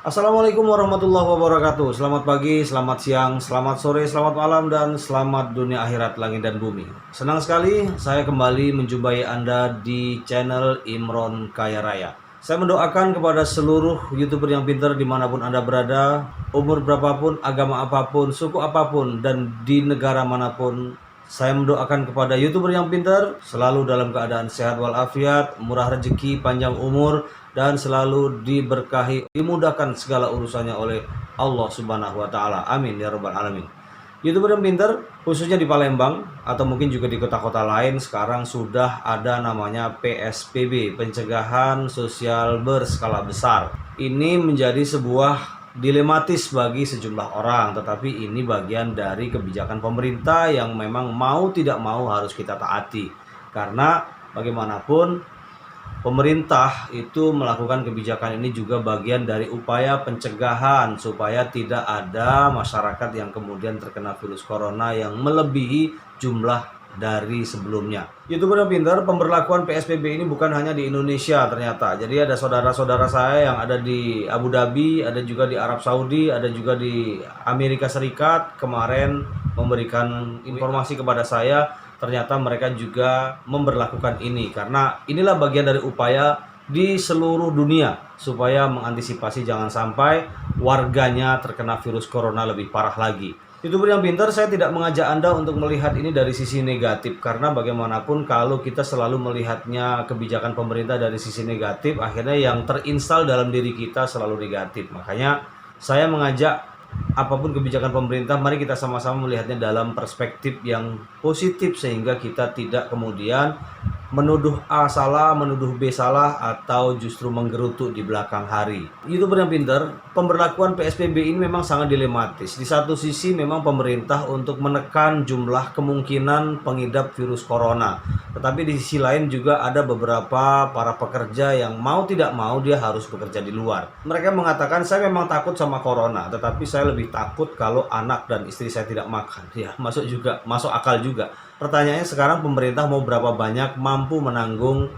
Assalamualaikum warahmatullahi wabarakatuh. Selamat pagi, selamat siang, selamat sore, selamat malam, dan selamat dunia akhirat langit dan bumi. Senang sekali saya kembali menjumpai Anda di channel Imron Kaya Raya. Saya mendoakan kepada seluruh YouTuber yang pintar dimanapun Anda berada, umur berapapun, agama apapun, suku apapun, dan di negara manapun. Saya mendoakan kepada YouTuber yang pintar selalu dalam keadaan sehat walafiat, murah rezeki, panjang umur, dan selalu diberkahi, dimudahkan segala urusannya oleh Allah Subhanahu wa taala. Amin ya rabbal alamin. YouTuber yang pintar khususnya di Palembang atau mungkin juga di kota-kota lain sekarang sudah ada namanya PSBB, pencegahan sosial berskala besar. Ini menjadi sebuah dilematis bagi sejumlah orang, tetapi ini bagian dari kebijakan pemerintah yang memang mau tidak mau harus kita taati. Karena bagaimanapun pemerintah itu melakukan kebijakan ini juga bagian dari upaya pencegahan supaya tidak ada masyarakat yang kemudian terkena virus corona yang melebihi jumlah dari sebelumnya. YouTuber yang pintar, pemberlakuan PSBB ini bukan hanya di Indonesia ternyata. Jadi ada saudara-saudara saya yang ada di Abu Dhabi, ada juga di Arab Saudi, ada juga di Amerika Serikat kemarin memberikan informasi kepada saya. Ternyata mereka juga memberlakukan ini karena inilah bagian dari upaya di seluruh dunia supaya mengantisipasi jangan sampai warganya terkena virus corona lebih parah lagi. YouTuber yang pintar, saya tidak mengajak Anda untuk melihat ini dari sisi negatif karena bagaimanapun kalau kita selalu melihatnya kebijakan pemerintah dari sisi negatif, akhirnya yang terinstal dalam diri kita selalu negatif. Makanya saya mengajak apapun kebijakan pemerintah, mari kita sama-sama melihatnya dalam perspektif yang positif sehingga kita tidak kemudian menuduh A salah, menuduh B salah, atau justru menggerutu di belakang hari. YouTuber yang pintar, pemberlakuan PSBB ini memang sangat dilematis. Di satu sisi memang pemerintah untuk menekan jumlah kemungkinan pengidap virus corona. Tetapi di sisi lain juga ada beberapa para pekerja yang mau tidak mau dia harus bekerja di luar. Mereka mengatakan saya memang takut sama corona, tetapi saya lebih takut kalau anak dan istri saya tidak makan. Ya, masuk akal juga. Pertanyaannya sekarang pemerintah mau berapa banyak mampu menanggung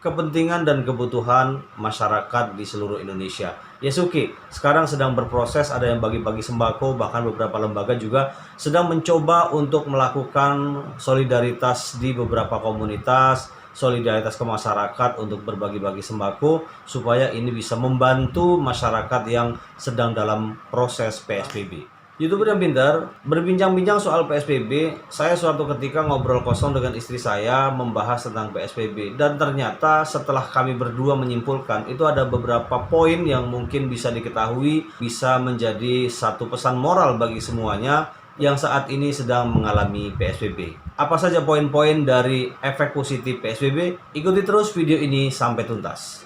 kepentingan dan kebutuhan masyarakat di seluruh Indonesia. Yes, oke. Sekarang sedang berproses, ada yang bagi-bagi sembako, bahkan beberapa lembaga juga sedang mencoba untuk melakukan solidaritas di beberapa komunitas, solidaritas ke masyarakat untuk berbagi-bagi sembako supaya ini bisa membantu masyarakat yang sedang dalam proses PSBB. YouTuber yang pintar, berbincang-bincang soal PSBB, saya suatu ketika ngobrol kosong dengan istri saya membahas tentang PSBB. Dan ternyata setelah kami berdua menyimpulkan, itu ada beberapa poin yang mungkin bisa diketahui, bisa menjadi satu pesan moral bagi semuanya yang saat ini sedang mengalami PSBB. Apa saja poin-poin dari efek positif PSBB? Ikuti terus video ini sampai tuntas.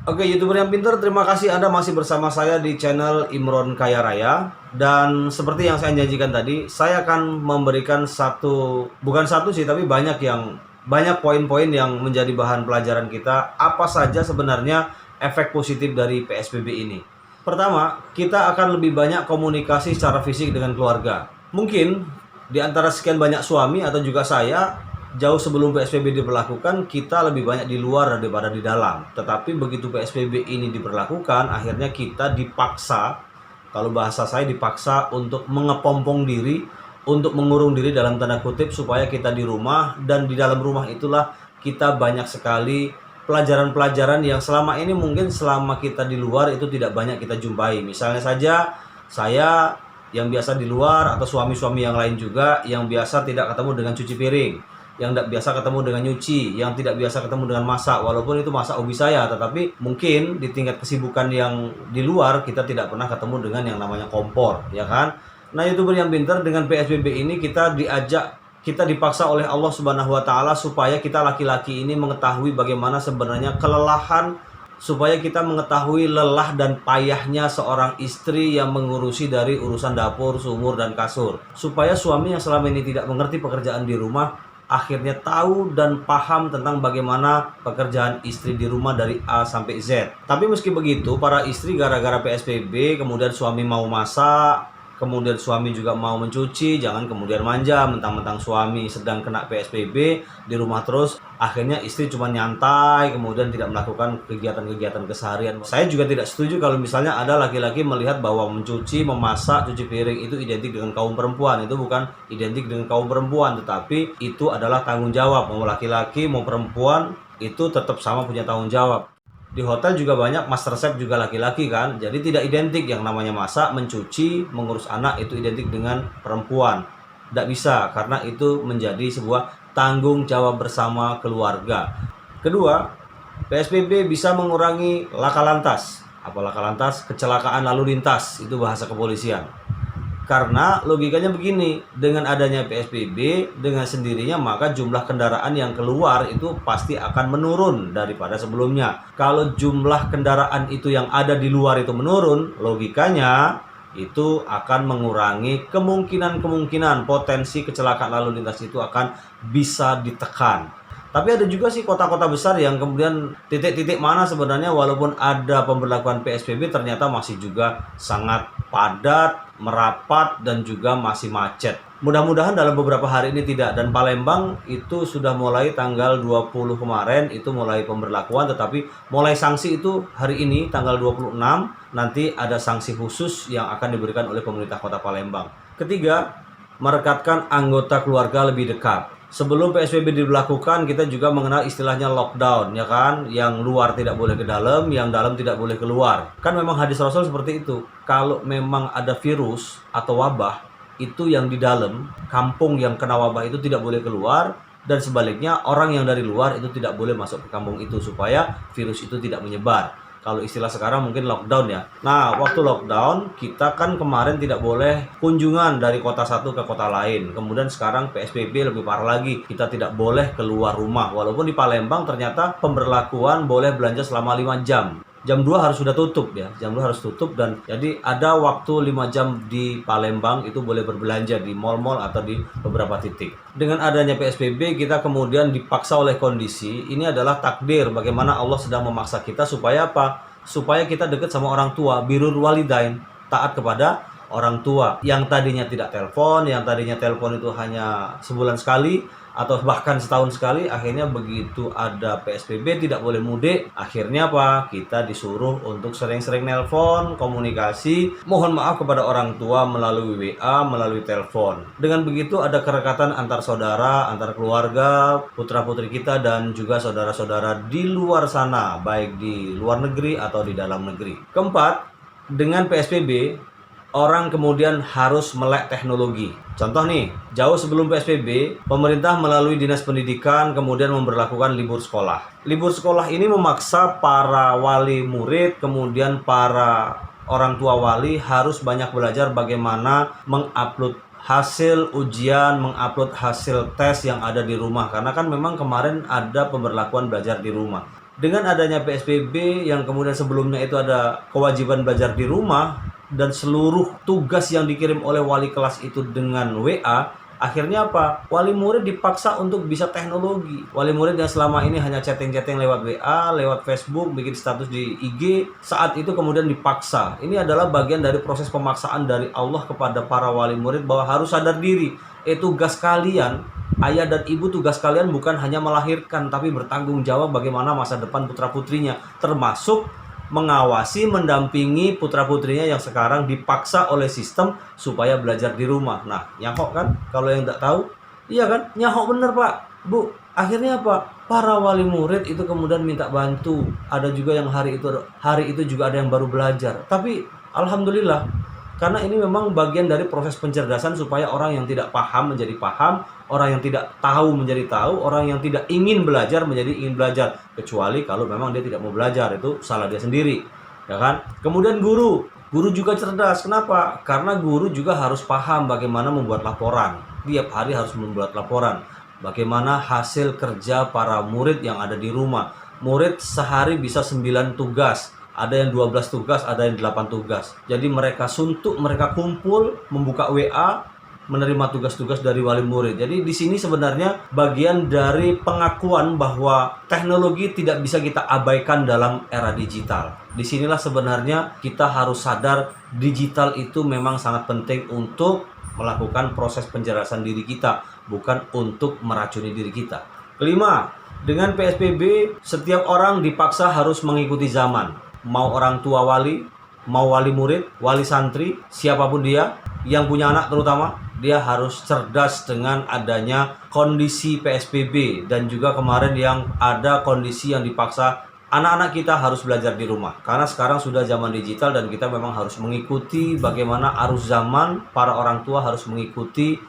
Oke, YouTuber yang pintar, terima kasih Anda masih bersama saya di channel Imron Kaya Raya. Dan seperti yang saya janjikan tadi, saya akan memberikan bukan satu sih, tapi banyak poin-poin yang menjadi bahan pelajaran kita. Apa saja sebenarnya efek positif dari PSBB ini? Pertama, kita akan lebih banyak komunikasi secara fisik dengan keluarga. Mungkin di antara sekian banyak suami atau juga saya, jauh sebelum PSBB diberlakukan, kita lebih banyak di luar daripada di dalam. Tetapi begitu PSBB ini diberlakukan, akhirnya kita dipaksa, kalau bahasa saya dipaksa untuk mengepompong diri, untuk mengurung diri dalam tanda kutip supaya kita di rumah, dan di dalam rumah itulah kita banyak sekali pelajaran-pelajaran yang selama ini mungkin selama kita di luar itu tidak banyak kita jumpai. Misalnya saja saya yang biasa di luar atau suami-suami yang lain juga yang biasa tidak ketemu dengan cuci piring, yang tidak biasa ketemu dengan nyuci, yang tidak biasa ketemu dengan masak, walaupun itu masak hobi saya, tetapi mungkin di tingkat kesibukan yang di luar kita tidak pernah ketemu dengan yang namanya kompor, ya kan? Nah, YouTuber yang pintar, dengan PSBB ini kita dipaksa oleh Allah Subhanahu wa taala supaya kita laki-laki ini mengetahui bagaimana sebenarnya kelelahan, supaya kita mengetahui lelah dan payahnya seorang istri yang mengurusi dari urusan dapur, sumur, dan kasur. Supaya suami yang selama ini tidak mengerti pekerjaan di rumah akhirnya tahu dan paham tentang bagaimana pekerjaan istri di rumah dari A sampai Z. Tapi meski begitu, para istri gara-gara PSBB, kemudian suami mau masak, kemudian suami juga mau mencuci, jangan kemudian manja, mentang-mentang suami sedang kena PSBB di rumah terus, akhirnya istri cuma nyantai, kemudian tidak melakukan kegiatan-kegiatan keseharian. Saya juga tidak setuju kalau misalnya ada laki-laki melihat bahwa mencuci, memasak, cuci piring itu identik dengan kaum perempuan. Itu bukan identik dengan kaum perempuan, tetapi itu adalah tanggung jawab. Mau laki-laki, mau perempuan, itu tetap sama punya tanggung jawab. Di hotel juga banyak master chef juga laki-laki kan, jadi tidak identik yang namanya masak, mencuci, mengurus anak itu identik dengan perempuan. Tidak bisa, karena itu menjadi sebuah tanggung jawab bersama keluarga. Kedua, PSBB bisa mengurangi laka lantas. Apa laka lantas? Kecelakaan lalu lintas, itu bahasa kepolisian. Karena logikanya begini, dengan adanya PSBB, dengan sendirinya maka jumlah kendaraan yang keluar itu pasti akan menurun daripada sebelumnya. Kalau jumlah kendaraan itu yang ada di luar itu menurun, logikanya itu akan mengurangi kemungkinan potensi kecelakaan lalu lintas itu akan bisa ditekan. Tapi ada juga sih kota-kota besar yang kemudian titik-titik mana sebenarnya walaupun ada pemberlakuan PSBB ternyata masih juga sangat padat, merapat, dan juga masih macet. Mudah-mudahan dalam beberapa hari ini tidak. Dan Palembang itu sudah mulai tanggal 20 kemarin itu mulai pemberlakuan, tetapi mulai sanksi itu hari ini tanggal 26 nanti ada sanksi khusus yang akan diberikan oleh pemerintah Kota Palembang. Ketiga, merekatkan anggota keluarga lebih dekat. Sebelum PSBB diberlakukan, kita juga mengenal istilahnya lockdown, ya kan? Yang luar tidak boleh ke dalam, yang dalam tidak boleh keluar. Kan memang hadis Rasul seperti itu. Kalau memang ada virus atau wabah, itu yang di dalam, kampung yang kena wabah itu tidak boleh keluar, dan sebaliknya orang yang dari luar itu tidak boleh masuk ke kampung itu supaya virus itu tidak menyebar. Kalau istilah sekarang mungkin lockdown ya. Nah, waktu lockdown kita kan kemarin tidak boleh kunjungan dari kota satu ke kota lain. Kemudian sekarang PSBB lebih parah lagi. Kita tidak boleh keluar rumah. Walaupun di Palembang ternyata pemberlakuan boleh belanja selama 5 jam. Jam 2 harus sudah tutup ya. Jam 2 harus tutup dan jadi ada waktu 5 jam di Palembang itu boleh berbelanja di mal-mal atau di beberapa titik. Dengan adanya PSBB kita kemudian dipaksa oleh kondisi. Ini adalah takdir bagaimana Allah sedang memaksa kita supaya apa? Supaya kita dekat sama orang tua, birrul walidain, taat kepada orang tua. Yang tadinya tidak telepon, yang tadinya telepon itu hanya sebulan sekali atau bahkan setahun sekali, akhirnya begitu ada PSBB tidak boleh mudik, akhirnya apa? Kita disuruh untuk sering-sering nelpon, komunikasi, mohon maaf kepada orang tua melalui WA, melalui telepon. Dengan begitu ada kerekatan antar saudara, antar keluarga, putra-putri kita dan juga saudara-saudara di luar sana, baik di luar negeri atau di dalam negeri. Keempat, dengan PSBB orang kemudian harus melek teknologi. Contoh nih, jauh sebelum PSBB, pemerintah melalui Dinas Pendidikan kemudian memberlakukan libur sekolah. Libur sekolah ini memaksa para wali murid, kemudian para orang tua wali harus banyak belajar bagaimana mengupload hasil ujian, mengupload hasil tes yang ada di rumah. Karena kan memang kemarin ada pemberlakuan belajar di rumah. Dengan adanya PSBB yang kemudian sebelumnya itu ada kewajiban belajar di rumah, dan seluruh tugas yang dikirim oleh wali kelas itu dengan WA, akhirnya apa? Wali murid dipaksa untuk bisa teknologi. Wali murid yang selama ini hanya chatting-chatting lewat WA, lewat Facebook, bikin status di IG, saat itu kemudian dipaksa. Ini adalah bagian dari proses pemaksaan dari Allah kepada para wali murid bahwa harus sadar diri. Tugas kalian, ayah dan ibu, tugas kalian bukan hanya melahirkan, tapi bertanggung jawab bagaimana masa depan putra-putrinya, termasuk mengawasi, mendampingi putra-putrinya yang sekarang dipaksa oleh sistem supaya belajar di rumah. Nah, nyahok kan? Kalau yang tidak tahu, iya kan? Nyahok bener Pak, Bu. Akhirnya apa? Para wali murid itu kemudian minta bantu. Ada juga yang hari itu juga ada yang baru belajar. Tapi alhamdulillah, karena ini memang bagian dari proses pencerdasan supaya orang yang tidak paham menjadi paham, orang yang tidak tahu menjadi tahu, orang yang tidak ingin belajar menjadi ingin belajar. Kecuali kalau memang dia tidak mau belajar, itu salah dia sendiri, ya kan? Kemudian guru juga cerdas. Kenapa? Karena guru juga harus paham bagaimana membuat laporan. Tiap hari harus membuat laporan. Bagaimana hasil kerja para murid yang ada di rumah. Murid sehari bisa 9 tugas. Ada yang 12 tugas, ada yang 8 tugas. Jadi mereka suntuk, mereka kumpul, membuka WA, menerima tugas-tugas dari wali murid. Jadi di sini sebenarnya bagian dari pengakuan bahwa teknologi tidak bisa kita abaikan dalam era digital. Disinilah sebenarnya kita harus sadar digital itu memang sangat penting untuk melakukan proses penjelasan diri kita, bukan untuk meracuni diri kita. Kelima, dengan PSBB setiap orang dipaksa harus mengikuti zaman. Mau orang tua wali, mau wali murid, wali santri, siapapun dia yang punya anak terutama, dia harus cerdas dengan adanya kondisi PSBB dan juga kemarin yang ada kondisi yang dipaksa anak-anak kita harus belajar di rumah. Karena sekarang sudah zaman digital dan kita memang harus mengikuti bagaimana arus zaman, para orang tua harus mengikuti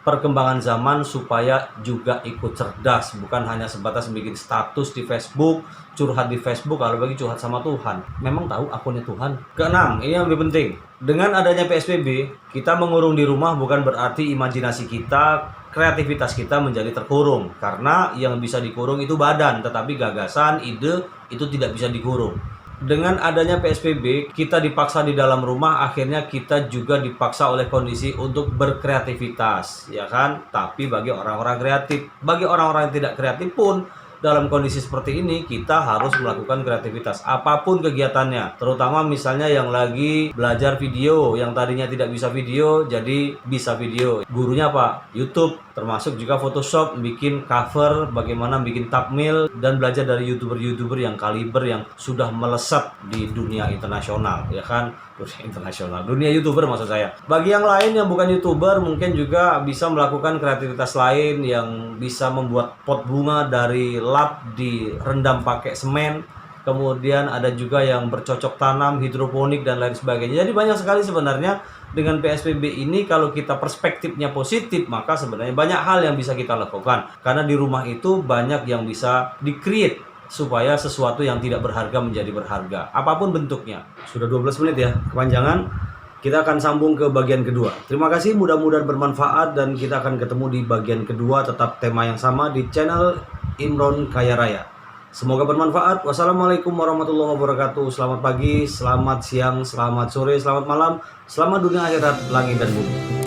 perkembangan zaman supaya juga ikut cerdas, bukan hanya sebatas bikin status di Facebook, curhat di Facebook, kalau bagi curhat sama Tuhan. Memang tahu akunnya Tuhan. Keenam, ini yang lebih penting. Dengan adanya PSBB, kita mengurung di rumah bukan berarti imajinasi kita, kreativitas kita menjadi terkurung. Karena yang bisa dikurung itu badan, tetapi gagasan, ide itu tidak bisa dikurung. Dengan adanya PSBB, kita dipaksa di dalam rumah, akhirnya kita juga dipaksa oleh kondisi untuk berkreativitas, ya kan? Tapi bagi orang-orang kreatif, bagi orang-orang yang tidak kreatif pun, dalam kondisi seperti ini kita harus melakukan kreativitas apapun kegiatannya, terutama misalnya yang lagi belajar video, yang tadinya tidak bisa video jadi bisa video. Gurunya apa? YouTube, termasuk juga Photoshop, bikin cover, bagaimana bikin thumbnail, dan belajar dari youtuber-youtuber yang kaliber yang sudah melesat di dunia internasional, ya kan? Dunia internasional, dunia youtuber maksud saya. Bagi yang lain yang bukan youtuber mungkin juga bisa melakukan kreativitas lain, yang bisa membuat pot bunga dari lap direndam pakai semen. Kemudian ada juga yang bercocok tanam, hidroponik dan lain sebagainya. Jadi banyak sekali sebenarnya dengan PSBB ini, kalau kita perspektifnya positif, maka sebenarnya banyak hal yang bisa kita lakukan. Karena di rumah itu banyak yang bisa di-create supaya sesuatu yang tidak berharga menjadi berharga, apapun bentuknya. Sudah 12 menit ya, kepanjangan. Kita akan sambung ke bagian kedua. Terima kasih, mudah-mudahan bermanfaat, dan kita akan ketemu di bagian kedua, tetap tema yang sama di channel Imron Kaya Raya. Semoga bermanfaat. Wassalamualaikum warahmatullahi wabarakatuh. Selamat pagi, selamat siang, selamat sore, selamat malam, selamat dunia akhirat, langit dan bumi.